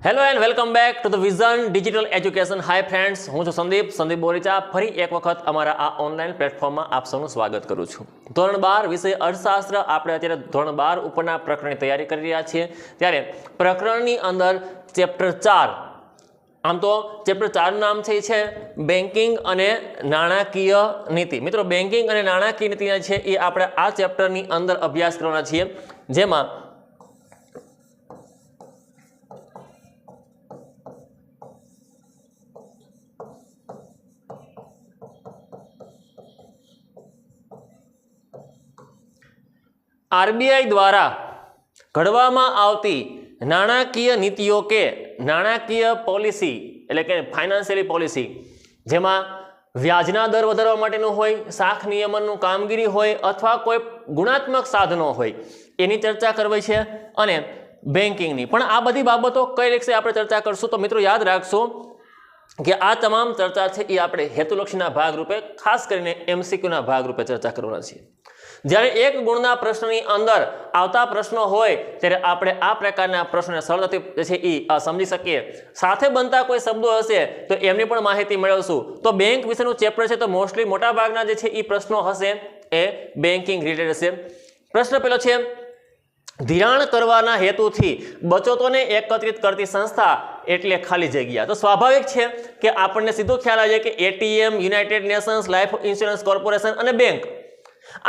Hello and welcome back to the vision digital education. Hi friends, હું છું સંદીપ બોરીચા. ફરી એક વખત અમારા આ ઓનલાઈન પ્લેટફોર્મમાં આપ સૌનું સ્વાગત કરું છું. ધોરણ 12 વિષય અર્થશાસ્ત્ર. આપણે અત્યારે ધોરણ 12 ઉપરના પ્રકરણની તૈયારી કરી રહ્યા છીએ. ત્યારે પ્રકરણની અંદર ચેપ્ટર 4, આમ તો ચેપ્ટર 4નું નામ છે બેન્કિંગ અને નાણાકીય નીતિ. મિત્રો, બેન્કિંગ અને નાણાકીય નીતિ છે એ આપણે આ ચેપ્ટરની અંદર અભ્યાસ કરવાના છીએ, જેમાં આરબીઆઈ દ્વારા ઘડવામાં આવતી નાણાકીય નીતિઓ કે નાણાકીય પોલિસી એટલે કે ફાઇનાન્શિયલી પોલિસી, જેમાં વ્યાજના દર વધારવા માટેનું હોય, શાખ નિયમનનું કામગીરી હોય અથવા કોઈ ગુણાત્મક સાધનો હોય, એની ચર્ચા કરવી છે. અને બેન્કિંગની પણ આ બધી બાબતો કઈ રીતે આપણે ચર્ચા કરશું, તો મિત્રો યાદ રાખશો કે આ તમામ ચર્ચા છે એ આપણે હેતુલક્ષીના ભાગરૂપે, ખાસ કરીને એમસીક્યુના ભાગરૂપે ચર્ચા કરવાના છીએ. જ્યારે એક ગુણના પ્રશ્નની અંદર આવતા પ્રશ્નો હોય ત્યારે આપણે આ પ્રકારના પ્રશ્નોને સરળતાથી છે એ સમજી શકીએ. સાથે બનતા કોઈ શબ્દો હશે તો એમની પણ માહિતી મેળવશું. તો બેંક વિશેનું ચેપ્ટર છે, તો મોસ્ટલી મોટાભાગના જે છે એ પ્રશ્નો હશે એ બેન્કિંગ રિલેટેડ છે. પ્રશ્ન પહેલો છે, ધિરાણ કરવાના હેતુથી બચતોને એકત્રિત કરતી સંસ્થા એટલે ખાલી જગ્યા. તો સ્વાભાવિક છે કે આપણને સીધો ખ્યાલ આવે કે ATM, United Nations, life insurance corporation અને બેંક.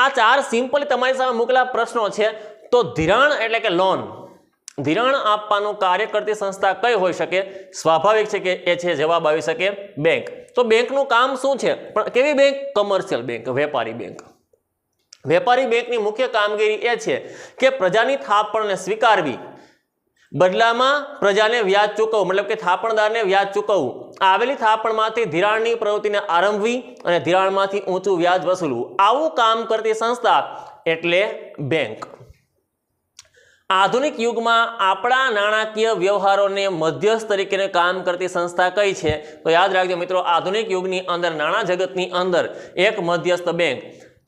આ ચાર સિમ્પલી તમારી સામે મૂકેલા પ્રશ્નો છે. તો ધિરાણ એટલે કે લોન, ધિરાણ આપવાનું કાર્ય કરતી સંસ્થા કઈ હોઈ શકે? સ્વાભાવિક છે કે એ છે જવાબ આવી શકે બેંક. તો બેંકનું કામ શું છે? પણ કેવી બેંક? કમર્શિયલ બેંક, વેપારી બેંક. વેપારી બેંકની મુખ્ય કામગીરી એ છે કે પ્રજાની થાપણને સ્વીકારવી, બદલામાં પ્રજાને વ્યાજ ચૂકવવું, મતલબ કે થાપણદારને વ્યાજ ચૂકવવું, આવેલી થાપણમાંથી ધિરાણની પ્રવૃત્તિને આરંભવી અને ધિરાણમાંથી ઊંચું વ્યાજ વસૂલવું. આવું કામ કરતી સંસ્થા એટલે બેંક. આધુનિક યુગમાં આપણા નાણાકીય વ્યવહારોને મધ્યસ્થ તરીકે કામ કરતી સંસ્થા કઈ છે? તો યાદ રાખજો મિત્રો, આધુનિક યુગની અંદર નાણાં જગતની અંદર એક મધ્યસ્થ બેંક.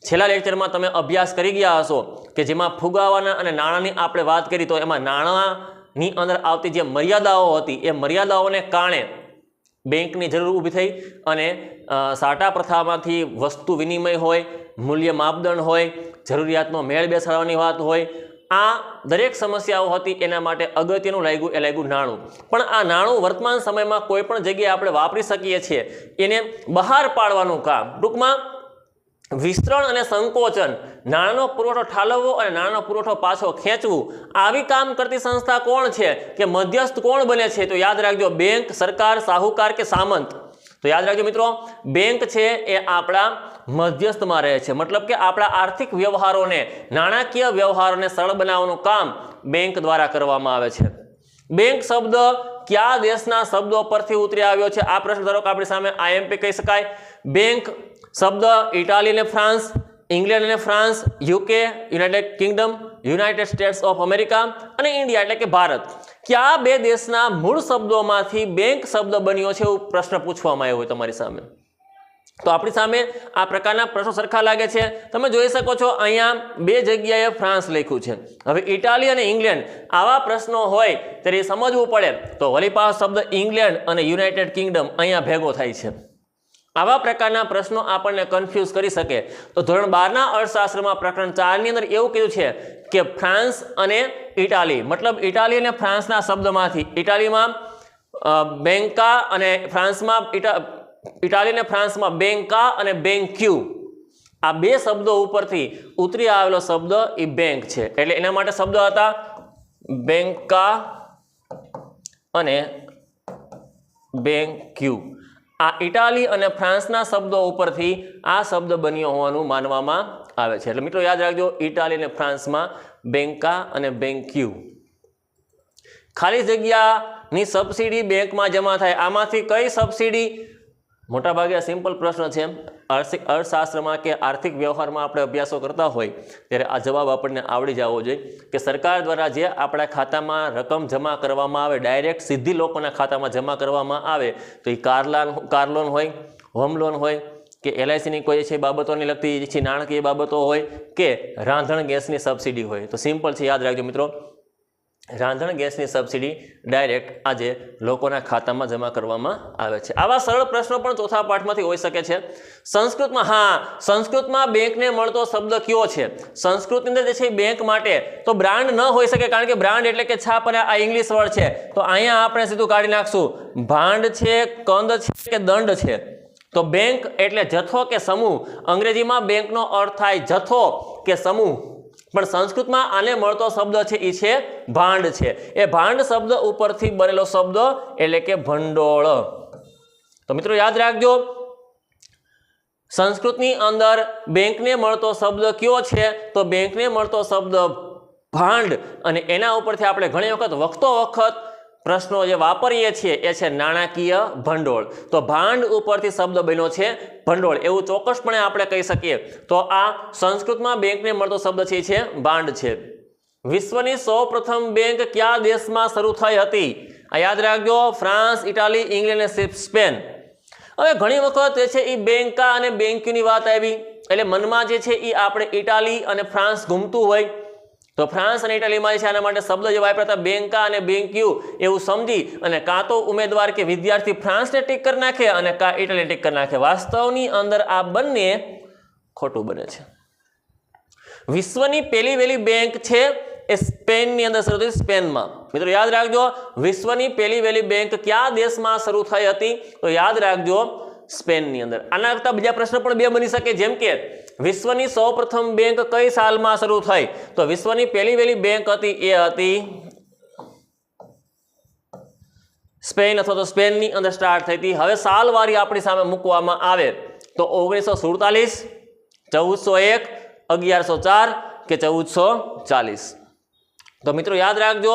છેલ્લા લેક્ચરમાં તમે અભ્યાસ કરી ગયા હશો કે જેમાં ફુગાવાના અને નાણાંની આપણે વાત કરી, તો એમાં નાણાંની અંદર આવતી જે મર્યાદાઓ હતી એ મર્યાદાઓને કારણે બેંકની જરૂર ઊભી થઈ અને સાટા પ્રથામાંથી વસ્તુ વિનિમય હોય, મૂલ્ય માપદંડ હોય, જરૂરિયાતનો મેળ બેસાડવાની વાત હોય, આ દરેક સમસ્યાઓ હતી. એના માટે અગત્યનું લાગ્યું નાણું. પણ આ નાણું વર્તમાન સમયમાં કોઈ પણ જગ્યાએ આપણે વાપરી શકીએ છીએ. એને બહાર પાડવાનું કામ, ટૂંકમાં વિસ્તરણ અને સંકોચન, નાણાંનો પુરવઠો ઠાલવવો અને નાણાંનો પુરવઠો પાછો ખેંચવું, આવી કામ કરતી સંસ્થા કોણ છે? કે મધ્યસ્થ કોણ બને છે? તો યાદ રાખજો, બેંક, સરકાર, સાહુકાર કે સામંત. તો યાદ રાખજો મિત્રો, બેંક છે એ આપણા મધ્યસ્થમાં રહે છે. મતલબ કે આપણા આર્થિક વ્યવહારોને, નાણાકીય વ્યવહારોને સરળ બનાવવાનું કામ બેંક દ્વારા કરવામાં આવે છે. બેંક શબ્દ કયા દેશના શબ્દો પરથી ઉતરી આવ્યો છે? આ પ્રશ્ન ધારો કે આપણી સામે આઈએમપી કહી શકાય. બેંક શબ્દ ઇટાલી અને ફ્રાન્સ, ઇંગ્લેન્ડ અને France, UK, United Kingdom, United states of America અને ઇન્ડિયા એટલે કે ભારત, કયા બે દેશના મૂળ શબ્દોમાંથી બેંક શબ્દ બન્યો છે? એવું પ્રશ્ન પૂછવામાં આવ્યો હોય તમારી સામે. તો આપણી સામે આ પ્રકારના પ્રશ્નો સરખા લાગે છે. તમે જોઈ શકો છો અહીંયા બે જગ્યાએ ફ્રાન્સ લખ્યું છે. હવે ઇટાલી અને ઇંગ્લેન્ડ, આવા પ્રશ્નો હોય ત્યારે સમજવું પડે તો વળી પાછો શબ્દ ઇંગ્લેન્ડ અને યુનાઇટેડ કિંગડમ અહીંયા ભેગો થાય છે. આવા પ્રકારના પ્રશ્નો આપણને કન્ફ્યુઝ કરી શકે. તો ધોરણ 12ના અર્થશાસ્ત્રમાં પ્રકરણ 4ની અંદર એવું કીધું છે કે ફ્રાન્સ અને ઇટાલી, મતલબ ઇટાલી અને ફ્રાન્સના શબ્દમાંથી, ઇટાલીમાં બેંકા અને ફ્રાન્સમાં ઇટાલી અને ફ્રાન્સમાં બેંકા અને બેંક્યુ, આ બે શબ્દો ઉપરથી ઉતરી આવેલો શબ્દ એ બેંક છે. એટલે એના માટે શબ્દ હતા બેંકા અને બેંક્યુ. આ ઇટાલી અને ફ્રાન્સના શબ્દો ઉપરથી આ શબ્દ બન્યો હોવાનું માનવામાં આવે છે. એટલે મિત્રો યાદ રાખજો, ઇટાલી અને ફ્રાન્સમાં બેંકા અને બેંક્યુ. ખાલી જગ્યાની સબસિડી બેંકમાં જમા થાય, આમાંથી કઈ સબસિડી? મોટાભાગે સિમ્પલ પ્રશ્ન છે. અર્થશાસ્ત્રમાં કે આર્થિક વ્યવહારમાં આપણે અભ્યાસો કરતા હોય ત્યારે આ જવાબ આપણને આવડી જવો જોઈએ કે સરકાર દ્વારા જે આપણા ખાતામાં રકમ જમા કરવામાં આવે, ડાયરેક્ટ સીધી લોકોના ખાતામાં જમા કરવામાં આવે, તો એ કાર લોન હોય, હોમ લોન હોય કે એલઆઈસીની કોઈ છે બાબતોને લગતી છે નાણાકીય બાબતો હોય કે રાંધણ ગેસની સબસિડી હોય. તો સિમ્પલ છે, યાદ રાખજો મિત્રો, રાંધણ ગેસની સબસિડી ડાયરેક્ટ આજે લોકોના ખાતામાં જમા કરવામાં આવે છે. આવા સરળ પ્રશ્નો પણ ચોથા પાઠમાંથી હોઈ શકે છે. સંસ્કૃતમાં બેંકને મળતો શબ્દ કયો છે? સંસ્કૃતની અંદર જે છે બેંક માટે તો બ્રાન્ડ ન હોઈ શકે, કારણ કે બ્રાન્ડ એટલે કે છાપ, અને આ ઇંગ્લિશ વર્ડ છે. તો અહીંયા આપણે સીધું કાઢી નાખશું. ભાંડ છે, કંદ છે કે દંડ છે? તો બેંક એટલે જથ્થો કે સમૂહ. અંગ્રેજીમાં બેંકનો અર્થ થાય જથ્થો કે સમૂહ, પણ સંસ્કૃતમાં આને મળતો શબ્દ છે એ છે ભાંડ છે. એ ભાંડ શબ્દ ઉપરથી બનેલો શબ્દ એટલે કે ભંડોળ. તો મિત્રો યાદ રાખજો, સંસ્કૃતની અંદર બેંકને મળતો શબ્દ કયો છે? તો બેંકને મળતો શબ્દ ભાંડ, અને એના ઉપરથી આપણે ઘણી વખત પ્રશ્નો જે વાપરીએ છીએ એ છે નાણાકીય ભંડોળ. તો ભાંડ ઉપરથી શબ્દ બન્યો છે ભંડોળ, એવું ચોક્કસપણે આપણે કહી શકીએ. તો આ સંસ્કૃતમાં બેંકને મળતો શબ્દ છે એ છે ભાંડ છે. વિશ્વની સૌપ્રથમ બેંક કયા દેશમાં શરૂ થઈ હતી? આ યાદ રાખજો, ફ્રાન્સ, ઇટાલી, ઇંગ્લેન્ડ અને સ્પેન. હવે ઘણી વખત જે છે એ બેંકા અને બેંક્યુની વાત આવી એટલે મનમાં જે છે એ આપણે ઇટાલી અને ફ્રાન્સ ઘૂમતું હોય. તો ફ્રાન્સ અને ઇટાલીમાં છે આના માટે શબ્દ જે વાપરતા બેંકા અને બેંક્યુ એવું સમજી અને કાં તો ઉમેદવાર કે વિદ્યાર્થી ફ્રાન્સને ટીક કરી નાખે અને કાં ઇટાલીને ટીક કરી નાખે. વાસ્તવની અંદર આ બંને ખોટું બને છે. વિશ્વની પહેલી વહેલી બેંક છે એ સ્પેનની અંદર શરૂ થઈ, સ્પેનમાં. મિત્રો યાદ રાખજો, વિશ્વની પહેલી વહેલી બેંક કયા દેશમાં શરૂ થઈ હતી? તો યાદ રાખજો, સ્પેનની અંદર. આના કરતા બીજા પ્રશ્ન પણ બે બની શકે, જેમ કે વિશ્વની સૌપ્રથમ બેંક કઈ સાલમાં શરૂ થઈ? તો વિશ્વની પહેલી વહેલી બેંક હતી એ હતી સ્પેન, અથવા તો સ્પેનની અંદર સ્ટાર્ટ થઈ હતી. હવે સાલવારી આપણી સામે મૂકવામાં આવે તો 1947, 1401, 1104 કે 1440. તો મિત્રો યાદ રાખજો,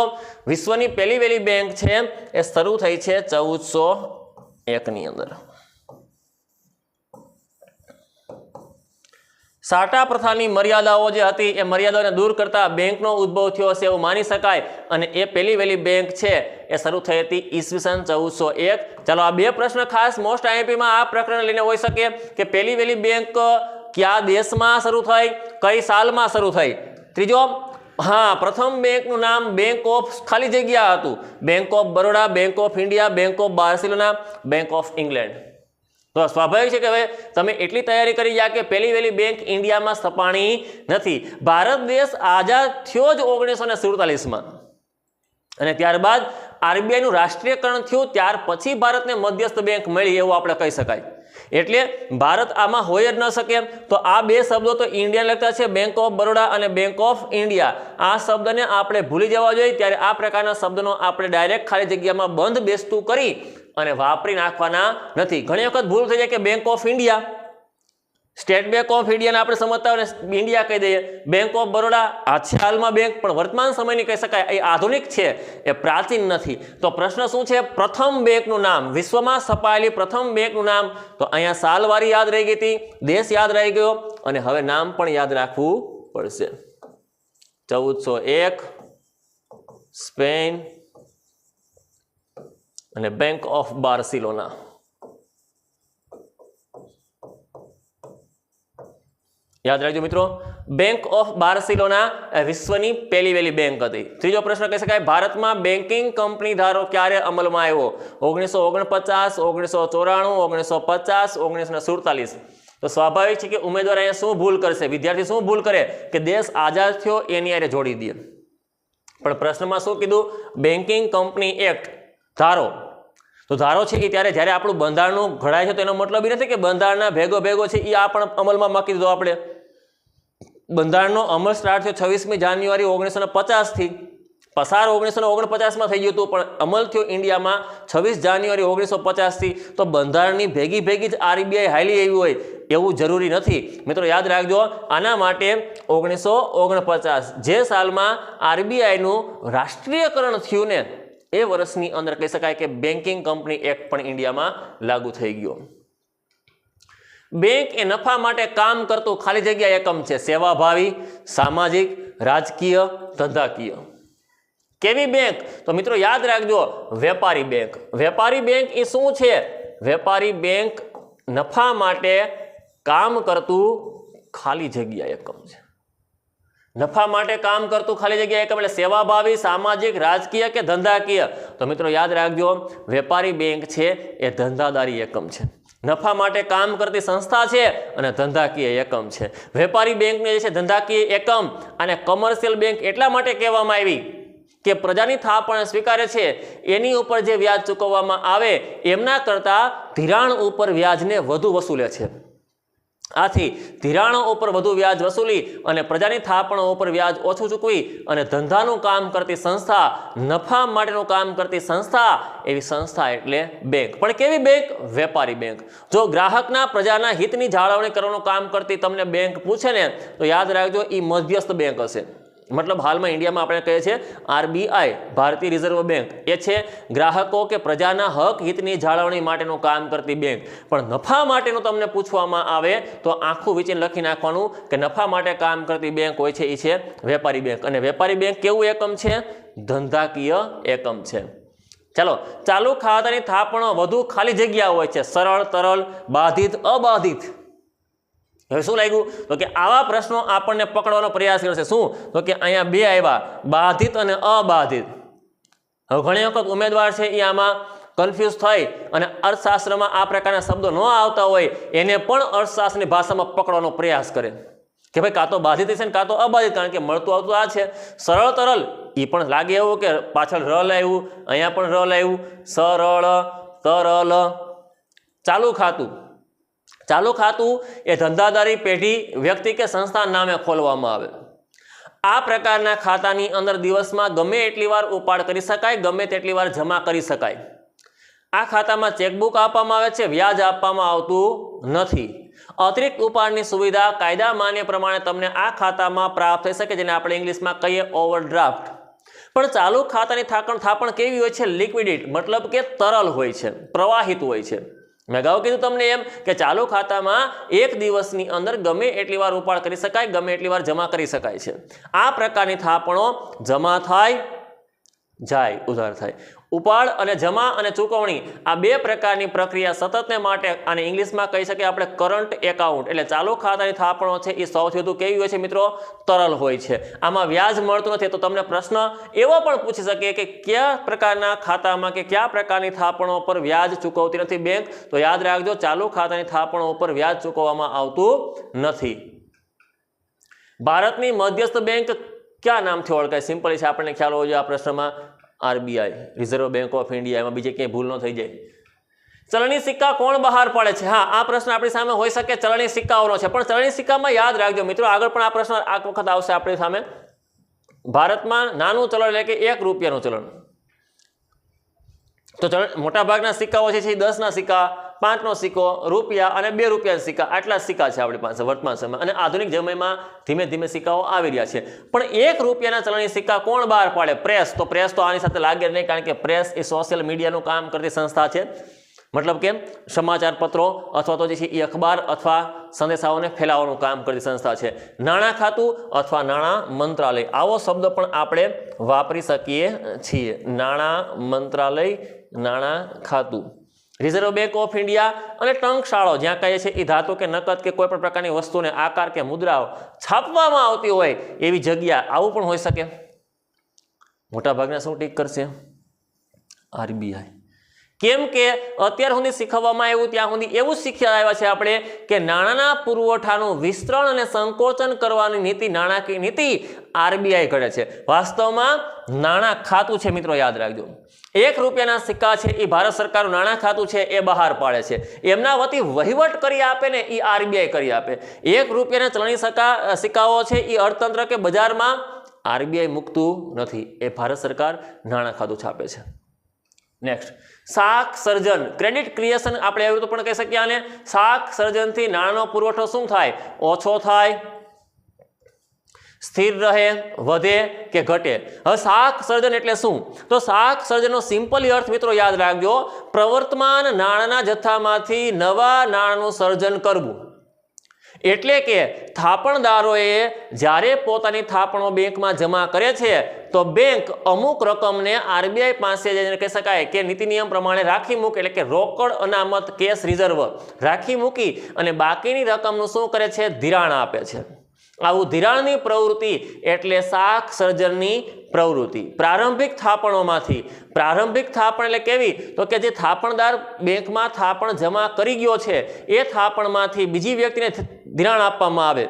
વિશ્વની પહેલી વહેલી બેંક છે એ શરૂ થઈ છે 1401 ની અંદર. સાટા પ્રથાની મર્યાદાઓ જે હતી એ મર્યાદાઓને દૂર કરતા બેંકનો ઉદ્ભવ થયો હશે એવું માની શકાય, અને એ પહેલી વહેલી બેંક છે એ શરૂ થઈ હતી ઈસવીસન 1401. ચાલો, આ બે પ્રશ્ન ખાસ મોસ્ટ આઈએમપીમાં આ પ્રકરણ લઈને હોઈ શકે કે પહેલી વહેલી બેંક કયા દેશમાં શરૂ થઈ, કઈ સાલમાં શરૂ થઈ. ત્રીજો, પ્રથમ બેંકનું નામ બેંક ઓફ ખાલી જગ્યા હતું. Bank of Baroda, bank of India, bank of Barcelona, bank of England. તો સ્વાભાવિક છે કે હવે તમે એટલી તૈયારી કરી ગયા કે પહેલી વહેલી બેંક ઇન્ડિયામાં સ્થપાણી નથી. ભારત દેશ આઝાદ થયો જ 1947માં, અને ત્યારબાદ આરબીઆઈનું રાષ્ટ્રીયકરણ થયું, ત્યાર પછી ભારતને મધ્યસ્થ બેંક મળી એવું આપણે કહી શકાય. એટલે ભારત આમાં હોય જ ન શકે. તો આ બે શબ્દો તો ઇન્ડિયાને લગતા છે, બેંક ઓફ બરોડા અને બેંક ઓફ ઇન્ડિયા. આ શબ્દને આપણે ભૂલી જવા જોઈએ. ત્યારે આ પ્રકારના શબ્દનો આપણે ડાયરેક્ટ ખાલી જગ્યામાં બંધ બેસતું કરી અને વાપરી નાખવાના નથી. ઘણી વખત ભૂલ થઈ જાય કે bank of India, state bank of ઇન્ડિયાને આપણે સમજતા હોય ને ઇન્ડિયા કહી દઈએ. બેંક ઓફ બરોડા આ છે હાલમાં બેંક, પણ વર્તમાન સમયની કહી શકાય, એ આધુનિક છે, એ પ્રાચીન નથી. તો પ્રશ્ન શું છે? પ્રથમ બેંકનું નામ, વિશ્વમાં સ્થપાયેલી પ્રથમ બેંકનું નામ. તો અહીંયા સાલવારી યાદ રહી ગઈ હતી, દેશ યાદ રહી ગયો, અને હવે નામ પણ યાદ રાખવું પડશે. 1401 સ્પેન અને બેંક ઓફ બાર્સિલોના. યાદ રાખજો મિત્રો, બેંક ઓફ બાર્સિલોના વિશ્વની પહેલી વહેલી બેંક હતી. ત્રીજો પ્રશ્ન કહી શકાય, ભારતમાં બેન્કિંગ કંપની ધારો ક્યારે અમલમાં આવ્યો? 1949, 1994, 1950, 1947. તો સ્વાભાવિક છે કે ઉમેદવાર અહીંયા શું ભૂલ કરશે, વિદ્યાર્થી શું ભૂલ કરે કે દેશ આઝાદ થયો એની હારે જોડી દે. પણ પ્રશ્નમાં શું કીધું? બેન્કિંગ કંપની એક્ટ ધારો. તો ધારો છે એ ત્યારે જ્યારે આપણું બંધારણનું ઘડાય છે, તો એનો મતલબ એ નથી કે બંધારણના ભેગો છે એ આ પણ અમલમાં મૂકી દીધો. આપણે બંધારણનો અમલ સ્ટાર્ટ થયો 26મી જાન્યુઆરી 1950 થી, પસાર 1949માં થઈ ગયું હતું, પણ અમલ થયો ઇન્ડિયામાં 26 જાન્યુઆરી 1950 થી. તો બંધારણની ભેગી જ આરબીઆઈ હાલી આવી હોય એવું જરૂરી નથી. મિત્રો યાદ રાખજો, આના માટે 1949 જે સાલમાં આરબીઆઈનું રાષ્ટ્રીયકરણ થયું ને એ વર્ષની અંદર કહી શકાય કે બેન્કિંગ કંપની એક્ટ પણ ઇન્ડિયામાં લાગુ થઈ ગયો. બેંક એ નફા માટે કામ કરતું ખાલી જગ્યા એકમ છે. સેવાભાવી, સામાજિક, રાજકીય, ધંધાકીય. કેવી બેંક? તો મિત્રો યાદ રાખજો, વેપારી બેંક. વેપારી બેંક એ શું છે? વેપારી બેંક નફા માટે કામ કરતું ખાલી જગ્યા એકમ છે. નફા માટે કામ કરતું ખાલી જગ્યા એકમ એટલે સેવાભાવી, સામાજિક, રાજકીય કે ધંધાકીય? તો મિત્રો યાદ રાખજો, વેપારી બેંક છે એ ધંધાદારી એકમ છે. નફા માટે કામ કરતી સંસ્થા છે અને ધંધાકીય એકમ છે. વેપારી બેંકને જે છે ધંધાકીય એકમ અને કોમર્શિયલ બેંક એટલા માટે કહેવામાં આવી કે પ્રજાની થાપણ સ્વીકારે છે એની ઉપર જે વ્યાજ ચૂકવવામાં આવે એમના કરતાં ધિરાણ ઉપર વ્યાજને વધુ વસૂલે છે. આથી ધિરાણો ઉપર વધુ વ્યાજ વસૂલી અને પ્રજાની થાપણો ઉપર વ્યાજ ઓછું ચૂકવી અને ધંધાનું કામ કરતી સંસ્થા, નફા માટેનું કામ કરતી સંસ્થા, એવી સંસ્થા એટલે બેંક. પણ કેવી બેંક? વેપારી બેંક. જો ગ્રાહકના પ્રજાના હિતની જાળવણી કરવાનું કામ કરતી તમને બેંક પૂછે ને તો યાદ રાખજો એ મધ્યસ્થ બેંક હશે. મતલબ હાલમાં ઇન્ડિયામાં આપણે કહીએ છીએ આરબીઆઈ, ભારતીય રિઝર્વ બેંક, એ છે ગ્રાહકો કે પ્રજાના હક હિતની જાળવણી માટેનું કામ કરતી બેંક. પણ નફા માટેનું તમને પૂછવામાં આવે તો આખું વિચીને લખી નાખવાનું કે નફા માટે કામ કરતી બેંક હોય છે એ છે વેપારી બેંક. અને વેપારી બેંક કેવું એકમ છે? ધંધાકીય એકમ છે. ચાલો, ચાલુ ખાતાની થાપણો વધુ ખાલી જગ્યા હોય છે, સરળ, તરલ, બાધિત, અબાધિત. હવે શું લાગ્યું? તો કે આવા પ્રશ્નો આપણને પકડવાનો પ્રયાસ કરશે. શું? તો કે અહીંયા બે આવ્યા, બાધિત અને અબાધિત. હવે ઘણી વખત ઉમેદવાર છે એ આમાં કન્ફ્યુઝ થઈ અને અર્થશાસ્ત્રમાં આ પ્રકારના શબ્દો ન આવતા હોય એને પણ અર્થશાસ્ત્રની ભાષામાં પકડવાનો પ્રયાસ કરે કે ભાઈ કાં તો બાધિત છે ને કાં તો અબાધિત, કારણ કે મળતું આવતું આ છે. સરળ, તરલ એ પણ લાગે એવું કે પાછળ ર લાવ્યું, અહીંયા પણ ર લાવ્યું. સરળ, તરલ. ચાલુ ખાતું. ચાલુ ખાતું એ ધંધાદારી પેઢી, વ્યક્તિ કે સંસ્થા નામે ખોલવામાં આવે. આ પ્રકારના ખાતાની અંદર દિવસમાં ગમે એટલી વાર ઉપાડ કરી શકાય, ગમે તેટલી વાર જમા કરી શકાય. આ ખાતામાં ચેકબુક આપવામાં આવે છે, વ્યાજ આપવામાં આવતું નથી. અતિરિક્ત ઉપાડની સુવિધા કાયદા માન્ય પ્રમાણે તમને આ ખાતામાં પ્રાપ્ત થઈ શકે, જેને આપણે ઇંગ્લિશમાં કહીએ ઓવરડ્રાફ્ટ. પણ ચાલુ ખાતાની થાપણ કેવી હોય છે? લિક્વિડિટ, મતલબ કે તરલ હોય છે, પ્રવાહિત હોય છે. મેં અગાઉ કીધું તમને એમ કે ચાલુ ખાતામાં એક દિવસની અંદર ગમે એટલી વાર ઉપાડ કરી શકાય, ગમે એટલી વાર જમા કરી શકાય છે. આ પ્રકારની થાપણો જમા થાય, જાય, ઉધાર થાય. ઉપાડ અને જમા અને ચૂકવણી આ બે પ્રકારની પ્રક્રિયા સતતને માટે અને ઇંગ્લિશમાં કહી શકીએ આપણે કરંટ એકાઉન્ટ, એટલે ચાલુ ખાતાની થાપણો છે એ સૌથી વધુ કેવી હોય છે મિત્રો? તરલ હોય છે. આમાં વ્યાજ મળતું નથી. તો તમને પ્રશ્ન એવો પણ પૂછી શકે કે કયા પ્રકારના ખાતામાં કે કયા પ્રકારની થાપણો પર વ્યાજ ચૂકવતી નથી બેંક? તો યાદ રાખજો, ચાલુ ખાતાની થાપણો ઉપર વ્યાજ ચૂકવવામાં આવતું નથી. ભારતની મધ્યસ્થ બેંક કયા નામથી ઓળખાય? સિમ્પલી છે, આપણને ખ્યાલ હોવો જોઈએ આ પ્રશ્નમાં. RBI, reserve bank of India. એમાં બીજે ક્યાંય ભૂલ ન થઈ જાય. ચલણી સિક્કા કોણ બહાર પાડે છે? હા, આ પ્રશ્ન આપણી સામે હોઈ શકે ચલણી સિક્કાઓનો છે. પણ ચલણી સિક્કામાં યાદ રાખજો મિત્રો, આગળ પણ આ પ્રશ્ન આ વખત આવશે આપણી સામે. ભારતમાં નાનું ચલણ એટલે કે 1 રૂપિયાનું ચલણ. તો મોટાભાગના સિક્કાઓ છે 10ના સિક્કા, 5નો સિક્કો, રૂપિયા અને 2 રૂપિયાના સિક્કા, આટલા સિક્કા છે આપણી પાસે વર્તમાન સમયમાં. અને આધુનિક સમયમાં ધીમે ધીમે સિક્કાઓ આવી રહ્યા છે. પણ 1 રૂપિયાના ચલણી સિક્કા કોણ બહાર પાડે? પ્રેસ. તો પ્રેસ તો આની સાથે લાગે નહીં, કારણ કે પ્રેસ એ સોશિયલ મીડિયાનું કામ કરતી સંસ્થા છે. મતલબ કે સમાચાર પત્રો અથવા તો જે છે એ અખબાર અથવા સંદેશાઓને ફેલાવવાનું કામ કરતી સંસ્થા છે. નાણાં ખાતું અથવા નાણાં મંત્રાલય, આવો શબ્દ પણ આપણે વાપરી શકીએ છીએ. નાણાં મંત્રાલય, નાણાં ખાતું. રિઝર્વ બેંક ઓફ ઇન્ડિયા અને ટંકશાળો, જ્યાં કહીએ છીએ એ ધાતુ કે નકદ કે કોઈ પણ પ્રકારની વસ્તુને આકાર કે મુદ્રાઓ છાપવામાં આવતી હોય એવી જગ્યા, આવું પણ હોઈ શકે. મોટાભાગના શું ટીક કરશે? આરબીઆઈ. કેમ કે અત્યાર સુધી શીખવવામાં આવ્યું ત્યાં સુધી એવું શીખ્યા આવ્યા છે આપણે કે નાણાંના પુરવઠાનું વિસ્તરણ અને સંકોચન કરવાની નીતિ, નાણાકીય નીતિ આરબીઆઈ કરે છે. વાસ્તવમાં નાણાં ખાતું છે મિત્રો, યાદ રાખજો. 1 રૂપિયાના સિક્કા છે એ ભારત સરકારનું નાણાં ખાતું છે એ બહાર પાડે છે. એમના વતી વહીવટ કરી આપે ને એ આરબીઆઈ કરી આપે. 1 રૂપિયાના ચલણી સિક્કાઓ છે એ અર્થતંત્ર કે બજારમાં આરબીઆઈ મૂકતું નથી, એ ભારત સરકાર નાણાં ખાતું છાપે છે. નેક્સ્ટ, શાક સર્જન, ક્રેડિટ ક્રિએશન આપણે એવું તો પણ કહી શકીએ આને. શાક સર્જનથી નાણાંનો પુરવઠો શું થાય? ઓછો થાય, સ્થિર રહે, વધે કે ઘટે. હવે શાક સર્જન એટલે શું? તો શાક સર્જનનો સિમ્પલી અર્થ મિત્રો યાદ રાખજો, પ્રવર્તમાન નાણાંના જથ્થામાંથી નવા નાણાંનું સર્જન કરવું. એટલે કે થાપણદારોએ જ્યારે પોતાની થાપણો બેંકમાં જમા કરે છે તો બેંક અમુક રકમને આરબીઆઈ પાસે જઈને કહી શકાય કે નીતિ નિયમ પ્રમાણે રાખી મૂકે, એટલે કે રોકડ અનામત કેશ રિઝર્વ રાખી મૂકી અને બાકીની રકમનું શું કરે છે? ધિરાણ આપે છે. આવું ધિરાણની પ્રવૃત્તિ એટલે શાખ સર્જનની પ્રવૃત્તિ. પ્રારંભિક થાપણોમાંથી, પ્રારંભિક થાપણ એટલે કેવી? તો કે જે થાપણદાર બેંકમાં થાપણ જમા કરી ગયો છે એ થાપણમાંથી બીજી વ્યક્તિને ધિરાણ આપવામાં આવે.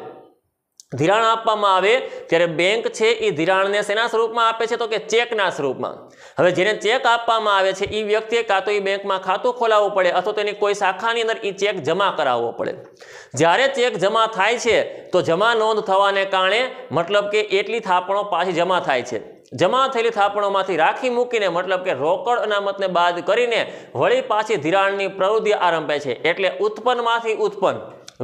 ધિરાણ આપવામાં આવે ત્યારે બેંક છે એ ધિરાણને શેના સ્વરૂપમાં આપે છે? તો કે ચેકના સ્વરૂપમાં. હવે જેને ચેક આપવામાં આવે છે એ વ્યક્તિએ કાં તો એ બેંકમાં ખાતું ખોલાવવું પડે અથવા તો એની કોઈ શાખાની અંદર એ ચેક જમા કરાવવો પડે. જ્યારે ચેક જમા થાય છે તો જમા નોંધ થવાને કારણે મતલબ કે એટલી થાપણો પાછી જમા થાય છે. જમા થયેલી થાપણોમાંથી રાખી મૂકીને મતલબ કે રોકડ અનામતને બાદ કરીને વળી પાછી ધિરાણની પ્રવૃત્તિ આરંભે છે. એટલે ઉત્પન્નમાંથી ઉત્પન્ન,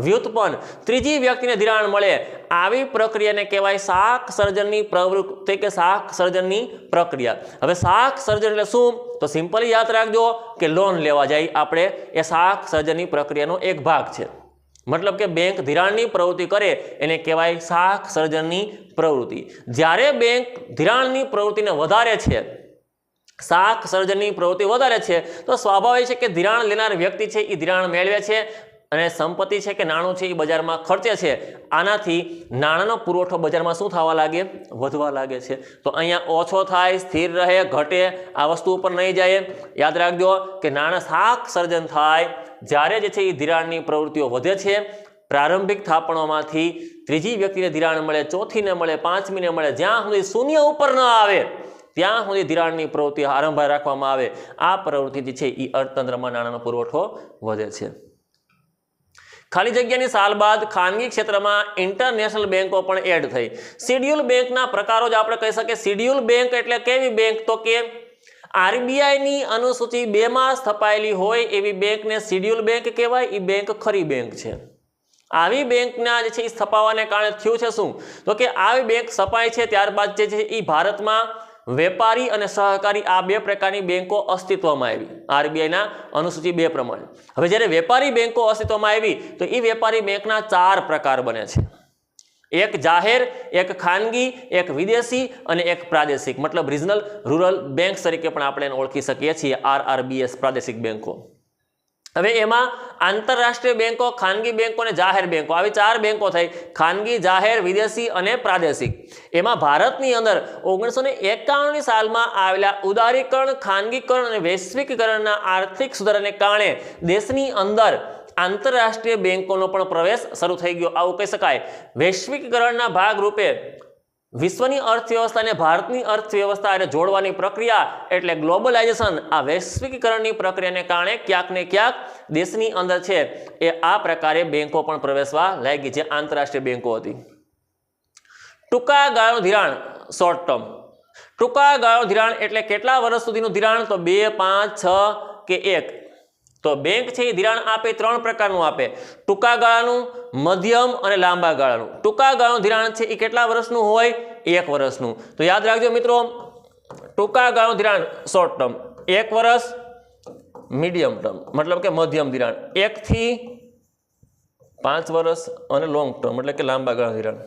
વ્યુત્પન્ન ત્રીજી વ્યક્તિને ધિરાણ મળે આવી પ્રક્રિયાને કહેવાય શાખ સર્જનની પ્રવૃત્તિ કે શાખ સર્જનની પ્રક્રિયા. હવે શાખ સર્જન એટલે શું? તો સિમ્પલી યાદ રાખજો કે લોન લેવા જાય આપણે એ શાખ સર્જનની પ્રક્રિયાનો એક ભાગ છે. મતલબ કે બેંક ધિરાણની પ્રવૃત્તિ કરે એને કહેવાય શાખ સર્જનની પ્રવૃત્તિ. જ્યારે બેંક ધિરાણની પ્રવૃત્તિને વધારે છે, શાખ સર્જનની પ્રવૃત્તિ વધારે છે, તો સ્વાભાવિક છે કે ધિરાણ લેનાર વ્યક્તિ છે એ ધિરાણ મેળવે છે અને સંપત્તિ છે કે નાણું છે એ બજારમાં ખર્ચે છે. આનાથી નાણાંનો પુરવઠો બજારમાં શું થવા લાગે? વધવા લાગે છે. તો અહીંયા ઓછો થાય, સ્થિર રહે, ઘટે, આ વસ્તુ ઉપર નહીં જાય. યાદ રાખજો કે નાણાં શાખ સર્જન થાય જ્યારે જે છે એ ધિરાણની પ્રવૃત્તિઓ વધે છે. પ્રારંભિક થાપણોમાંથી ત્રીજી વ્યક્તિને ધિરાણ મળે, ચોથીને મળે, પાંચમીને મળે, જ્યાં સુધી શૂન્ય ઉપર ન આવે ત્યાં સુધી ધિરાણની પ્રવૃત્તિ આરંભ રાખવામાં આવે. આ પ્રવૃત્તિ જે છે એ અર્થતંત્રમાં નાણાંનો પુરવઠો વધે છે. ખાલી જગ્યાની સાલ બાદ ખાનગી ક્ષેત્રમાં ઇન્ટરનેશનલ બેંકો પણ એડ થઈ. શિડ્યુલ બેંકના પ્રકારો જ આપણે કહી શકીએ. શિડ્યુલ બેંક એટલે કેવી બેંક? તો કે આરબીઆઈની અનુસૂચિ 2માં સ્થપાયેલી હોય એવી બેંકને શિડ્યુલ બેંક કહેવાય. એ બેંક ખરી બેંક છે. આવી બેંકના જે છે એ સ્થપાવાને કારણે થયું છે શું? તો કે આવી બેંક સ્થપાય છે ત્યારબાદ જે છે એ ભારતમાં વેપારી અને સહકારી આ બે પ્રકારની બેંકો અસ્તિત્વમાં આવી આરબીઆઈના અનુસૂચિ 2 પ્રમાણે. હવે જ્યારે વેપારી બેંકો અસ્તિત્વમાં આવી તો એ વેપારી બેંકના 4 પ્રકાર બને છે. એક જાહેર, એક ખાનગી, એક વિદેશી અને એક પ્રાદેશિક. મતલબ રિજનલ રૂરલ બેંક તરીકે પણ આપણે એને ઓળખી શકીએ છીએ, RRBS પ્રાદેશિક બેંકો. હવે એમાં આંતરરાષ્ટ્રીય બેંકો, ખાનગી બેંકો અને જાહેર બેંકો, આવી 4 બેંકો થઈ. ખાનગી, જાહેર, વિદેશી અને પ્રાદેશિક. એમાં ભારતની અંદર 1951ની સાલમાં આવેલા ઉદારીકરણ, ખાનગીકરણ અને વૈશ્વિકીકરણના આર્થિક સુધારાને કારણે દેશની અંદર આંતરરાષ્ટ્રીય બેંકોનો પણ પ્રવેશ શરૂ થઈ ગયો, આવું કહી શકાય. વૈશ્વિકીકરણના ભાગરૂપે વિશ્વની અર્થવ્યવસ્થાને ભારતની અર્થવ્યવસ્થા એટલે જોડવાની પ્રક્રિયા એટલે ગ્લોબલાઇઝેશન. આ વૈશ્વિકીકરણની પ્રક્રિયાને કારણે ક્યાંક ને ક્યાંક દેશની અંદર છે એ આ પ્રકારે બેંકો પણ પ્રવેશવા લાગી, જે આંતરરાષ્ટ્રીય બેંકો હતી. ટૂંકા ગાળાનું ધિરાણ, શોર્ટ ટર્મ. ટૂંકા ગાળાનું ધિરાણ એટલે કેટલા વર્ષ સુધીનું ધિરાણ? તો 2, 5, 6 કે 1. તો બેંક છે એ ધિરાણ આપે 3 પ્રકારનું આપે. ટૂંકા ગાળાનું, મધ્યમ અને લાંબા ગાળાનું. ટૂંકા ગાળાનું ધિરાણ છે એ કેટલા વર્ષનું હોય? 1 વર્ષનું. તો યાદ રાખજો મિત્રો, ટૂંકા ગાળાનું ધિરાણ શોર્ટ ટર્મ 1 વર્ષ, મીડિયમ ટર્મ મતલબ કે મધ્યમ ધિરાણ 1 થી 5 વર્ષ અને લોંગ ટર્મ એટલે કે લાંબા ગાળાનું ધિરાણ.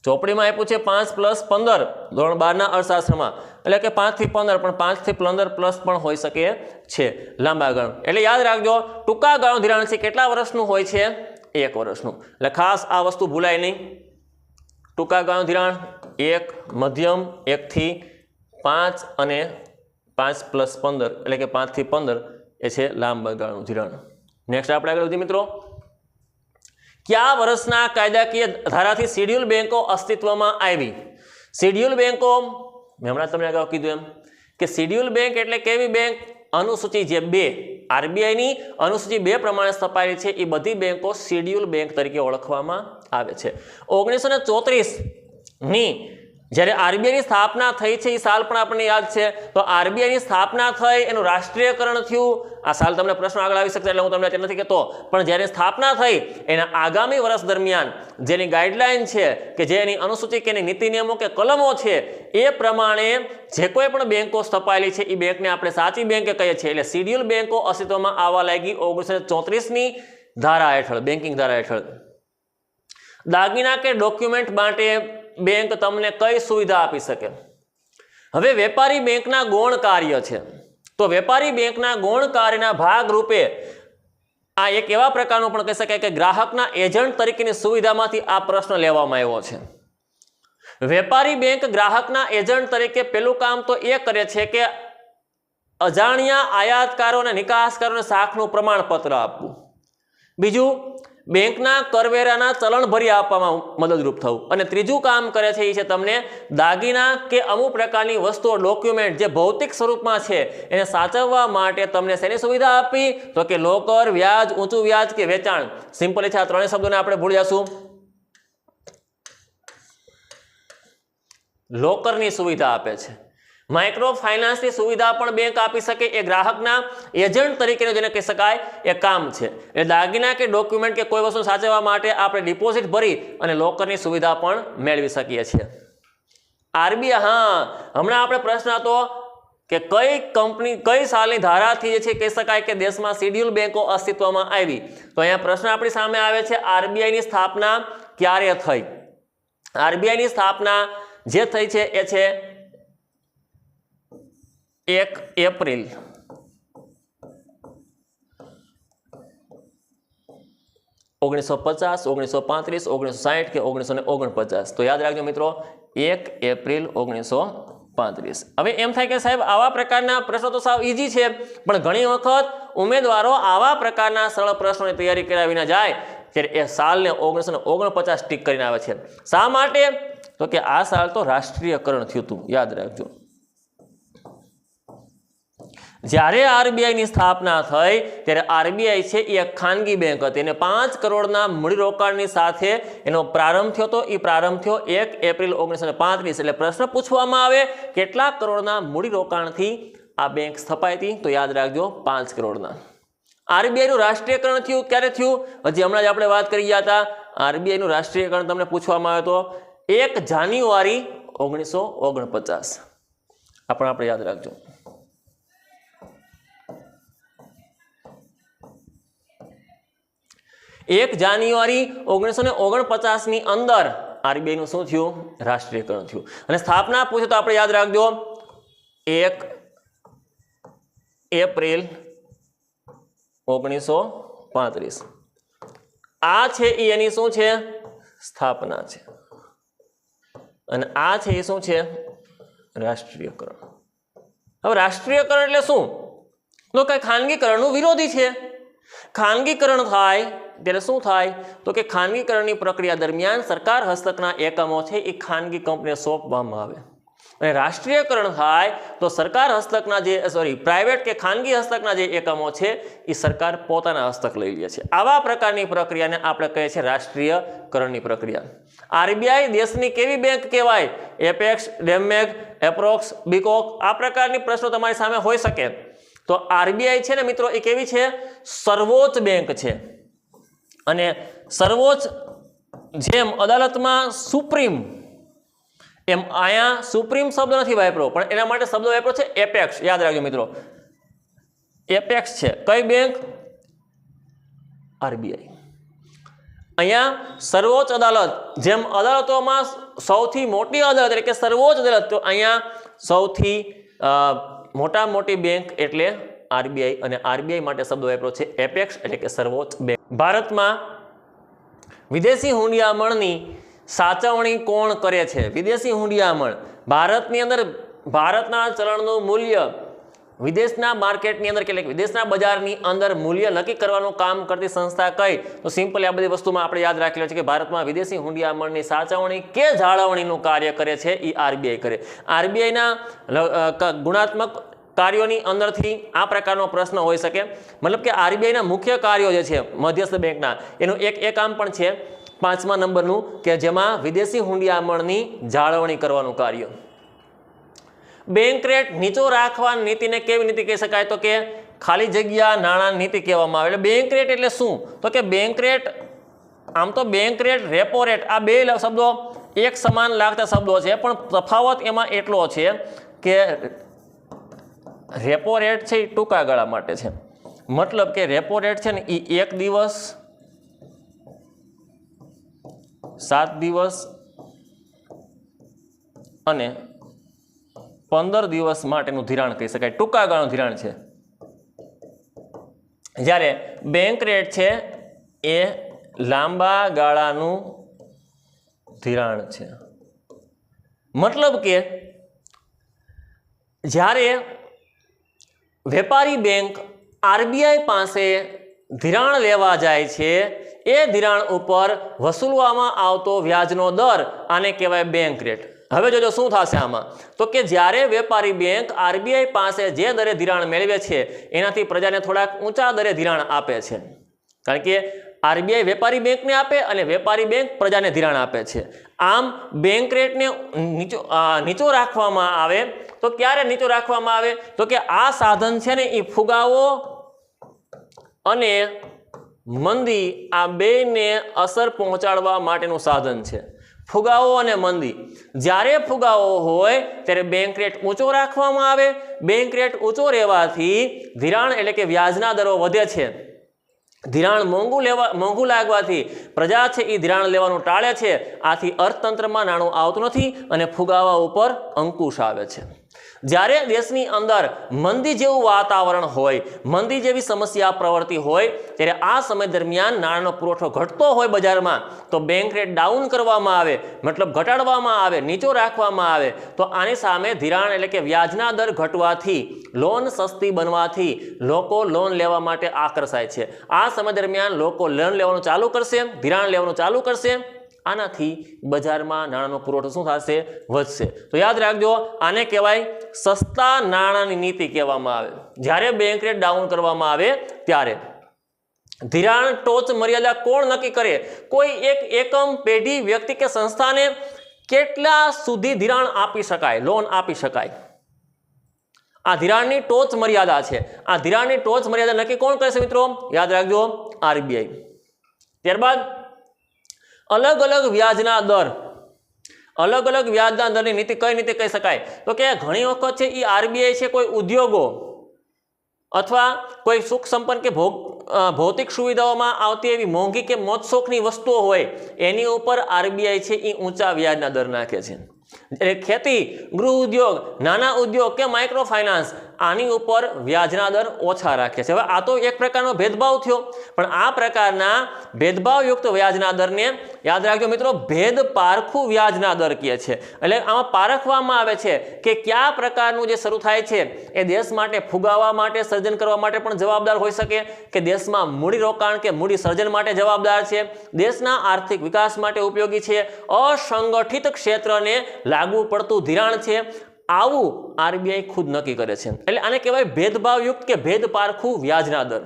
ચોપડીમાં આપ્યું છે 5 + 15 ધોરણ 12ના અર્થશાસ્ત્રમાં, એટલે કે 5 થી 15, પણ 5 થી 15 પ્લસ પણ હોઈ શકે છે લાંબા ગાળાનું. એટલે યાદ રાખજો, ટૂંકા ગાળાનું ધિરાણ છે કેટલા વર્ષનું હોય છે? 1 વર્ષનું. એટલે ખાસ આ વસ્તુ ભૂલાય નહીં. ટૂંકા ગાળાનું ધિરાણ 1, મધ્યમ 1 થી 5 અને 5 + 15 એટલે કે 5 થી 15 એ છે લાંબા ગાળાનું ધિરાણ. નેક્સ્ટ આપણે આગળ વધીએ મિત્રો. કયા વર્ષના કાયદાકીય ધારાથી શિડ્યુલ બેંકો અસ્તિત્વમાં આવી? શિડ્યુલ બેંકો મેં હમણાં તમને અગાઉ કીધું એમ કે શિડ્યુલ બેંક એટલે કેવી બેંક? અનુસૂચિ જે 2 આરબીઆઈની અનુસૂચિ 2 પ્રમાણે સ્થપાયેલી છે એ બધી બેંકો શિડ્યુલ બેંક તરીકે ઓળખવામાં આવે છે. 1934ની જ્યારે આરબીઆઈની સ્થાપના થઈ છે એ સાલ પણ આપણને યાદ છે. તો આરબીઆઈની સ્થાપના થઈ, એનું રાષ્ટ્રીયકરણ થયું. આ સાલ તમને પ્રશ્ન આગળ આવી શકશે એટલે હું તમને નથી કહેતો, પણ જ્યારે સ્થાપના થઈ એના આગામી વર્ષ દરમિયાન જેની ગાઈડલાઈન છે કે જે એની અનુસૂચિ કે એની નીતિ નિયમો કે કલમો છે એ પ્રમાણે જે કોઈ પણ બેંકો સ્થપાયેલી છે એ બેંકને આપણે સાચી બેંક કહીએ છીએ. એટલે શિડ્યુલ બેંકો અસ્તિત્વમાં આવવા લાગી 1934ની ધારા હેઠળ, બેન્કિંગ ધારા હેઠળ. દાગીના કે ડોક્યુમેન્ટ માટે બેંક તમને કઈ સુવિધા આપી શકે? હવે વેપારી બેંકના ગૌણ કાર્ય છે. તો વેપારી બેંકના ગૌણ કાર્યના ભાગરૂપે આ એક એવા પ્રકારનું પણ કહી શકાય કે ગ્રાહકના એજન્ટ તરીકેની સુવિધામાંથી આ પ્રશ્ન લેવામાં આવ્યો છે. વેપારી બેંક ગ્રાહકના એજન્ટ તરીકે પેલું કામ તો એ કરે છે કે અજાણ્યા આયાતકારો અને નિકાસકારોને શાખનું પ્રમાણપત્ર આપવું. બીજું, બેંકના કરવેરાના ચલણ ભરી આપવામાં મદદરૂપ થવું. અને ત્રીજું કામ કરે છે એ છે તમને દાગીના કે અમુક પ્રકારની વસ્તુઓ, ડોક્યુમેન્ટ જે ભૌતિક સ્વરૂપમાં છે એને સાચવવા માટે તમને શેની સુવિધા આપી? તો કે લોકર, વ્યાજ, ઊંચું વ્યાજ કે વેચાણ. સિમ્પલ છે, આ ત્રણેય શબ્દોને આપણે ભૂલી જશું. લોકરની સુવિધા આપે છે. માઇક્રો ફાઇનાન્સની સુવિધા પણ બેંક આપી શકે. એ ગ્રાહકના એજન્ટ તરીકે જેને કહી શકાય એ કામ છે. એ દાગીના કે ડોક્યુમેન્ટ કે કોઈ વસ્તુ સાચવવા માટે આપણે ડિપોઝિટ ભરી અને લોકરની સુવિધા પણ મેળવી શકીએ છીએ. આરબીઆઈ, હમણાં આપણે પ્રશ્ન હતો કે કઈ કંપની કઈ સાલની ધારાથી જે છે કહી શકાય કે દેશમાં શેડ્યુલ બેંકો અસ્તિત્વમાં આવી? તો અહીંયા પ્રશ્ન આપણી સામે આવે છે, આરબીઆઈની સ્થાપના ક્યારે થઈ? આરબીઆઈની સ્થાપના જે થઈ છે એ છે 1 એપ્રિલ 1950, 1935, 1960 કે 1949. તો યાદ રાખજો મિત્રો, 1 એપ્રિલ 1935. હવે એમ થાય કે સાહેબ આવા પ્રકારના પ્રશ્નો તો સાવ ઈઝી છે, પણ ઘણી વખત ઉમેદવારો આવા પ્રકારના સરળ પ્રશ્નોની તૈયારી કર્યા વિના જાય ત્યારે એ સાલને 1949 ટીક કરીને આવે છે. શા માટે? તો કે આ સાલ તો રાષ્ટ્રીયકરણ થયું હતું. યાદ રાખજો, જ્યારે આરબીઆઈની સ્થાપના થઈ ત્યારે આરબીઆઈ છે એ એક ખાનગી બેંક હતી અને 5 કરોડના મૂડીરોકાણની સાથે એનો પ્રારંભ થયો હતો. એ પ્રારંભ થયો 1 એપ્રિલ 1935. એટલે પ્રશ્ન પૂછવામાં આવે કેટલા કરોડના મૂડીરોકાણથી આ બેંક સ્થપાઈ હતી? તો યાદ રાખજો 5 કરોડના. આરબીઆઈનું રાષ્ટ્રીયકરણ થયું ક્યારે થયું? હજી હમણાં જ આપણે વાત કરી ગયા હતા. આરબીઆઈનું રાષ્ટ્રીયકરણ તમને પૂછવામાં આવ્યો તો 1 જાન્યુઆરી 1949. આ પણ આપણે યાદ રાખજો. 1 જાન્યુઆરી 1949 ની અંદર આરબીઆઈનું શું થયું? રાષ્ટ્રીયકરણ થયું. અને સ્થાપના પૂછે તો આપણે યાદ રાખજો 1 એપ્રિલ 1935. આ છે એ એની શું છે? સ્થાપના છે. અને આ છે એ શું છે? રાષ્ટ્રીયકરણ. હવે રાષ્ટ્રીયકરણ એટલે શું? તો કઈ ખાનગીકરણનું વિરોધી છે. ખાનગીકરણ થાય ત્યારે શું થાય? તો કે ખાનગીકરણની પ્રક્રિયા દરમિયાન સરકાર હસ્તકના એકમો છે એ ખાનગી કંપનીને સોંપવામાં આવે. અને રાષ્ટ્રીયકરણ થાય તો સરકાર હસ્તકના જે પ્રાઇવેટ કે ખાનગી હસ્તકના જે એકમો છે એ સરકાર પોતાના હસ્તક લઈ લે છે. આવા પ્રકારની પ્રક્રિયાને આપણે કહીએ છીએ રાષ્ટ્રીયકરણની પ્રક્રિયા. આરબીઆઈ દેશની કેવી બેંક કહેવાય? એપેક્સ, ડેમમેગ, એપ્રોક્સ, બીકોક, આ પ્રકારની પ્રશ્નો તમારી સામે હોઈ શકે. તો આરબીઆઈ છે ને મિત્રો એ કેવી છે? સર્વોચ્ચ બેંક છે. અને સર્વોચ્ચ, જેમ અદાલતમાં સુપ્રીમ, એમ અહીંયા સુપ્રીમ શબ્દ નથી વાપર્યો, પણ એના માટે શબ્દ વાપર્યો છે એપેક્સ. યાદ રાખજો મિત્રો, એપેક્સ છે કઈ બેંક? આરબીઆઈ. અહીંયા સર્વોચ્ચ અદાલત, જેમ અદાલતોમાં સૌથી મોટી અદાલત એટલે કે સર્વોચ્ચ અદાલત, તો અહીંયા સૌથી મોટા મોટી બેંક એટલે આરબીઆઈ. અને આરબીઆઈ માટે શબ્દ વાપર્યો છે એપેક્સ એટલે કે સર્વોચ્ચ બેંક. ભારતમાં વિદેશી હુંડિયામણની સાચવણી કોણ કરે છે? વિદેશી હુંડિયામણ ભારતની અંદર ભારતના ચલણનું મૂલ્ય વિદેશના માર્કેટની અંદર એટલે વિદેશના બજારની અંદર મૂલ્ય નક્કી કરવાનું કામ કરતી સંસ્થા કઈ? તો સિમ્પલી આ બધી વસ્તુમાં આપણે યાદ રાખી લો છે કે ભારતમાં વિદેશી હુંડિયામણની સાચવણી કે જાળવણીનું કાર્ય કરે છે એ આરબીઆઈ કરે. આરબીઆઈના ગુણાત્મક કાર્યોની અંદરથી આ પ્રકારનો પ્રશ્ન હોઈ શકે. મતલબ કે આરબીઆઈના મુખ્ય કાર્યો જે છે મધ્યસ્થ બેંકના, એનું એક કામ પણ છે 5મા નંબરનું કે જેમાં વિદેશી હુંડિયામણની જાળવણી કરવાનું કાર્ય. બેંક રેટ નીચો રાખવાની નીતિને કેવી નીતિ કહી શકાય? તો કે ખાલી જગ્યા નાણાં નીતિ કહેવામાં આવે. એટલે બેંક રેટ એટલે શું? તો કે બેંક રેટ, આમ તો બેંક રેટ, રેપો રેટ, આ બે શબ્દો એક સમાન લાગતા શબ્દો છે, પણ તફાવત એમાં એટલો છે કે રેપો રેટ છે એ ટૂંકા ગાળા માટે છે. મતલબ કે રેપો રેટ છે ને એ 1 દિવસ, 7 દિવસ અને 15 દિવસ માટેનું ધિરાણ કહી શકાય. ટૂંકા ગાળાનું ધિરાણ છે. જ્યારે બેંક રેટ છે એ લાંબા ગાળાનું ધિરાણ છે. મતલબ કે જ્યારે વેપારી બેંક આરબીઆઈ પાસે ધિરાણ લેવા જાય છે, એ ધિરાણ ઉપર વસૂલવામાં આવતો વ્યાજનો દર આને કહેવાય બેંક રેટ. હવે જોજો શું થશે આમાં, તો કે જ્યારે વેપારી બેંક આરબીઆઈ પાસે જે દરે ધિરાણ મેળવે છે એનાથી પ્રજાને થોડાક ઊંચા દરે ધિરાણ આપે છે. કારણ કે આરબીઆઈ વેપારી બેંકને આપે અને વેપારી બેંક પ્રજાને ધિરાણ આપે છે. આમ બેંક રેટને નીચો રાખવામાં આવે તો ક્યારે નીચો રાખવામાં આવે, તો કે આ સાધન છે ને એ ફુગાવો અને મંદી આ બેને અસર પહોંચાડવા માટેનું સાધન છે. ફુગાવો અને મંદી. જ્યારે ફુગાવો હોય ત્યારે બેંક રેટ ઊંચો રાખવામાં આવે. બેંક રેટ ઊંચો રહેવાથી ધિરાણ એટલે કે વ્યાજના દરો વધે છે. ધિરાણ મોંઘું લાગવાથી પ્રજા છે એ ધિરાણ લેવાનું ટાળે છે. આથી અર્થતંત્રમાં નાણું આવતું નથી અને ફુગાવા ઉપર અંકુશ આવે છે. જ્યારે દેશની અંદર મંદી જેવું વાતાવરણ હોય, મંદી જેવી સમસ્યા પ્રવર્તી હોય, ત્યારે આ સમય દરમિયાન નાણાંનો પુરવઠો ઘટતો હોય બજારમાં, તો બેંક રેટ ડાઉન કરવામાં આવે, મતલબ ઘટાડવામાં આવે, નીચો રાખવામાં આવે. તો આની સામે ધિરાણ એટલે કે વ્યાજના દર ઘટવાથી, લોન સસ્તી બનવાથી લોકો લોન લેવા માટે આકર્ષાય છે. આ સમય દરમિયાન લોકો લોન લેવાનું ચાલુ કરશે, ધિરાણ લેવાનું ચાલુ કરશે. આનાથી બજારમાં નાણાંનો પુરવઠો શું થશે? વધશે. તો યાદ રાખજો, આને કહેવાય સસ્તા નાણાંની નીતિ કહેવામાં આવે. જ્યારે બેંક રેટ ડાઉન કરવામાં આવે ત્યારે ધિરાણ ટોચ મર્યાદા કોણ નક્કી કરે? કોઈ એક એકમ, પેઢી, વ્યક્તિ કે સંસ્થાને કેટલા સુધી ધિરાણ આપી શકાય, લોન આપી શકાય, આ ધિરાણની ટોચ મર્યાદા છે. આ ધિરાણની ટોચ મર્યાદા નક્કી કોણ કરે છે મિત્રો? યાદ રાખજો, આરબીઆઈ. ત્યારબાદ અલગ અલગ વ્યાજના દર, અલગ અલગ વ્યાજના દરની નીતિ કઈ રીતે કહી શકાય? તો કે ઘણી વખત છે એ આરબીઆઈ છે કોઈ ઉદ્યોગો અથવા કોઈ સુખ સંપન્ન કે ભૌતિક સુવિધાઓમાં આવતી એવી મોંઘી કે મોજશોખની વસ્તુઓ હોય એની ઉપર આરબીઆઈ છે એ ઊંચા વ્યાજના દર નાખે છે. ખેતી, ગૃહ ઉદ્યોગ, નાના ઉદ્યોગ કે માઇક્રો ફાઇનાન્સ આની ઉપર વ્યાજના દર ઓછા રાખે છે. હવે આ તો એક પ્રકારનો ભેદભાવ થયો, પણ આ પ્રકારના ભેદભાવયુક્ત વ્યાજના દરને યાદ રાખજો મિત્રો, ભેદ પારખું વ્યાજના દર કહે છે. એટલે આમાં પારખવામાં આવે છે કે કયા પ્રકારનું જે શરૂ થાય છે એ દેશ માટે ફુગાવા માટે, સર્જન કરવા માટે પણ જવાબદાર હોઈ શકે, કે દેશમાં મૂડી રોકાણ કે મૂડી સર્જન માટે જવાબદાર છે, દેશના આર્થિક વિકાસ માટે ઉપયોગી છે, અસંગઠિત ક્ષેત્રને લાગુ પડતું ધિરાણ છે. આવું આરબીઆઈ ખુદ નક્કી કરે છે. એટલે આને કહેવાય ભેદભાવયુક્ત કે ભેદ પારખું વ્યાજના દર.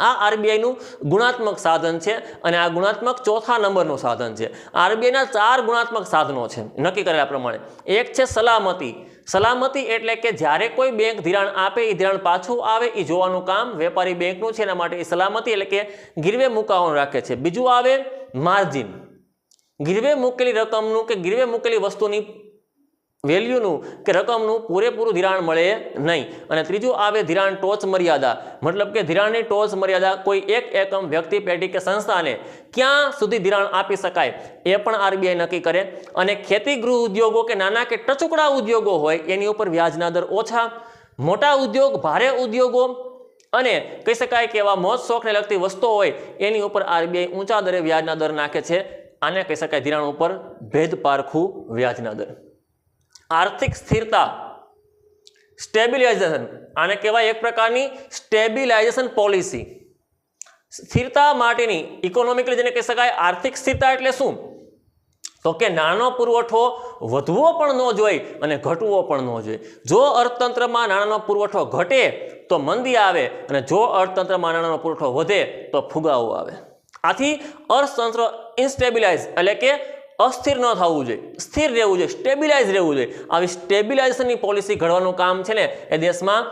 આ આરબીઆઈનું ગુણાત્મક સાધન છે અને આ ગુણાત્મક ચોથા નંબરનું સાધન છે. આરબીઆઈના 4 ગુણાત્મક સાધનો છે નક્કી કરેલા પ્રમાણે. એક છે સલામતી. સલામતી એટલે કે જ્યારે કોઈ બેંક ધિરાણ આપે એ ધિરાણ પાછું આવે એ જોવાનું કામ વેપારી બેંકનું છે. એના માટે એ સલામતી એટલે કે ગીરવે મુકાવાનું રાખે છે. બીજું આવે માર્જિન, ગીરવે મૂકેલી રકમનું કે ગીરવે મૂકેલી વસ્તુની વેલ્યુનું કે રકમનું પૂરેપૂરું ધિરાણ મળે નહીં. અને ત્રીજું આવે ધિરાણ ટોચ મર્યાદા, મતલબ કે ધિરાણની ટોચ મર્યાદા કોઈ એક એકમ, વ્યક્તિ, પેઢી કે સંસ્થાને ક્યાં સુધી ધિરાણ આપી શકાય એ પણ આરબીઆઈ નક્કી કરે. અને ખેતી, ગૃહ ઉદ્યોગો કે નાના કે ટચુકડા ઉદ્યોગો હોય એની ઉપર વ્યાજના દર ઓછા. મોટા ઉદ્યોગ, ભારે ઉદ્યોગો અને કહી શકાય કે એવા મોજ શોખને લગતી વસ્તુઓ હોય એની ઉપર આરબીઆઈ ઊંચા દરે વ્યાજના દર નાખે છે. આને કહી શકાય ધિરાણ ઉપર ભેદ પારખું વ્યાજના દર. આર્થિક સ્થિરતા, સ્ટેબિલાઇઝેશન, આને કહેવાય એક પ્રકારની સ્ટેબિલાઇઝેશન પોલિસી. સ્થિરતા માટેની, ઇકોનોમિકલી જેને કહી શકાય આર્થિક સ્થિરતા એટલે શું? તો કે નાણાંનો પુરવઠો વધવો પણ ન જોઈએ અને ઘટવો પણ ન જોઈએ. જો અર્થતંત્રમાં નાણાંનો પુરવઠો ઘટે તો મંદી આવે અને જો અર્થતંત્રમાં નાણાંનો પુરવઠો વધે તો ફુગાવો આવે. આથી અર્થતંત્ર ઇન્સ્ટેબિલાઇઝ એટલે કે અસ્થિર ન થવું જોઈએ, સ્થિર રહેવું જોઈએ, સ્ટેબિલાઇઝ રહેવું જોઈએ. આવી સ્ટેબિલાઇઝેશનની પોલિસી ઘડવાનું કામ છે ને એ દેશમાં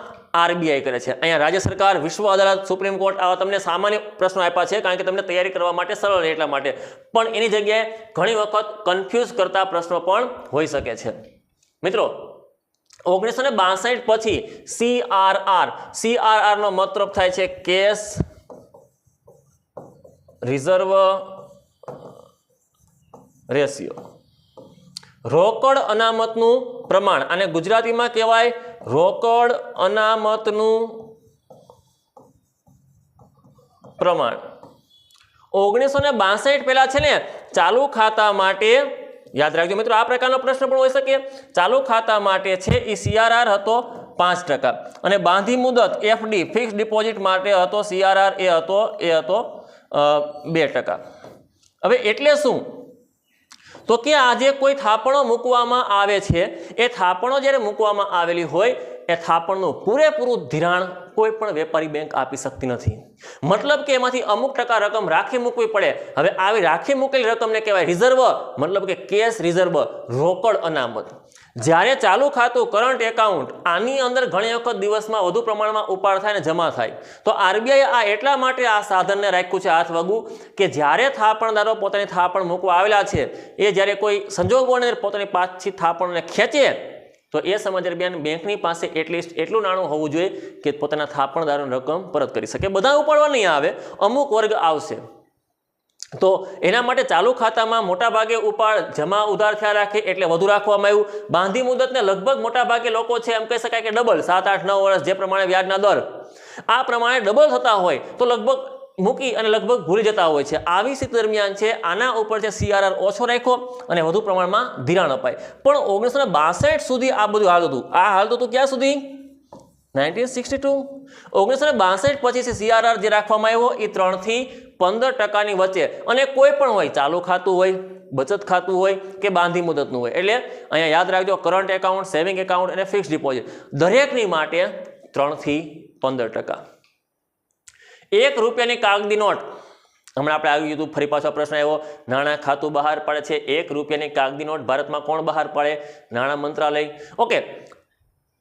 આરબીઆઈ કરે છે. અહીંયા રાજ્ય સરકાર, વિશ્વ અદાલત, સુપ્રીમ કોર્ટ આવા તમને સામાન્ય પ્રશ્નો આપ્યા છે કારણ કે તમને તૈયારી કરવા માટે સરળ રહે એટલા માટે. પણ એની જગ્યાએ ઘણી વખત કન્ફ્યુઝ કરતા પ્રશ્નો પણ હોઈ શકે છે. મિત્રો 1962 પછી CRR નો મતલબ થાય છે કેશ રિઝર્વ રેશિયો, રોકડ અનામતનું પ્રમાણ. અને ગુજરાતીમાં કહેવાય રોકડ અનામતનું પ્રમાણ 1962 પહેલા છે ને ચાલુ ખાતા માટે યાદ રાખજો મિત્રો, આ પ્રકારનો પ્રશ્ન પણ હોઈ શકે. ચાલુ ખાતા માટે છે એ CRR હતો 5% અને બાંધી મુદત FD ફિક્સ ડિપોઝિટ માટે હતો CRR એ હતો 2%. હવે એટલે શું? તો કે આજે કોઈ થાપણો મૂકવામાં આવે છે, એ થાપણો જ્યારે મૂકવામાં આવેલી હોય એ થાપણનું પૂરેપૂરું ધિરાણ કોઈ પણ વેપારી બેંક આપી શકતી નથી. મતલબ કે એમાંથી અમુક ટકા રકમ રાખી મૂકવી પડે. હવે આવી રાખી મૂકેલી રકમને કહેવાય રિઝર્વ, મતલબ કે કેશ રિઝર્વ, રોકડ અનામત. જ્યારે ચાલુ ખાતું કરંટ એકાઉન્ટ આની અંદર ઘણી વખત દિવસમાં વધુ પ્રમાણમાં ઉપાડ થાય અને જમા થાય, તો આરબીઆઈ આ એટલા માટે આ સાધનને રાખ્યું છે હાથ વગું કે જ્યારે થાપણદારો પોતાની થાપણ મૂકવા આવેલા છે એ જ્યારે કોઈ સંજોગોને પોતાની પાછી થાપણને ખેંચે તો એ સમય દરમિયાન બેંકની પાસે એટલીસ્ટ એટલું નાણું હોવું જોઈએ કે પોતાના થાપણદારોની રકમ પરત કરી શકે. બધા ઉપાડવા નહીં આવે, અમુક વર્ગ આવશે. તો એના માટે ચાલુ ખાતામાં મોટાભાગે ઉપાડ જમા ઉધાર થયા રાખે એટલે વધુ રાખવામાં આવ્યું. બાંધી મુદતને લગભગ મોટાભાગે લોકો છે એમ કહી શકાય કે ડબલ 7, 8, 9 વર્ષ જે પ્રમાણે વ્યાજના દર આ પ્રમાણે ડબલ થતા હોય તો લગભગ મૂકી અને લગભગ ભૂલી જતા હોય છે. આવી સ્થિતિ દરમિયાન છે આના ઉપર છે CRR ઓછો રાખ્યો અને વધુ પ્રમાણમાં ધિરાણ અપાય. પણ 1962 સુધી આ બધું હાલતું હતું. આ હાલતું હતું ક્યાં સુધી? 1962. 1962 પછી CRR જે રાખવામાં આવ્યો એ 3 થી 15% વચ્ચે, અને કોઈ પણ હોય, ચાલુ ખાતું હોય, બચત ખાતું હોય કે બાંધી મુદતનું હોય. એટલે અહીંયા યાદ રાખજો, કરંટ એકાઉન્ટ, સેવિંગ એકાઉન્ટ અને ફિક્સ ડિપોઝિટ દરેકની માટે 3 થી 15%. 1 રૂપિયાની કાગદી નોટ, હમણાં આપણે આવી ગયું, ફરી પાછો પ્રશ્ન આવ્યો, નાણાં ખાતું બહાર પાડે છે 1 રૂપિયાની કાગદી નોટ ભારતમાં કોણ બહાર પાડે? નાણાં મંત્રાલય. ઓકે,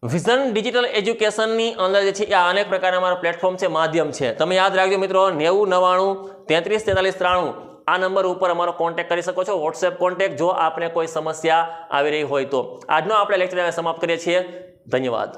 વિઝન ડિજિટલ એજ્યુકેશનની અંદર જે છે એ અનેક પ્રકારના અમારા પ્લેટફોર્મ છે, માધ્યમ છે. તમે યાદ રાખજો મિત્રો, 90 99 33 43 93 આ નંબર ઉપર અમારો કોન્ટેક્ટ કરી શકો છો, વોટ્સએપ કોન્ટેક્ટ, જો આપને કોઈ સમસ્યા આવી રહી હોય તો. આજનો આપણે લેક્ચર સમાપ્ત કરીએ છીએ. ધન્યવાદ.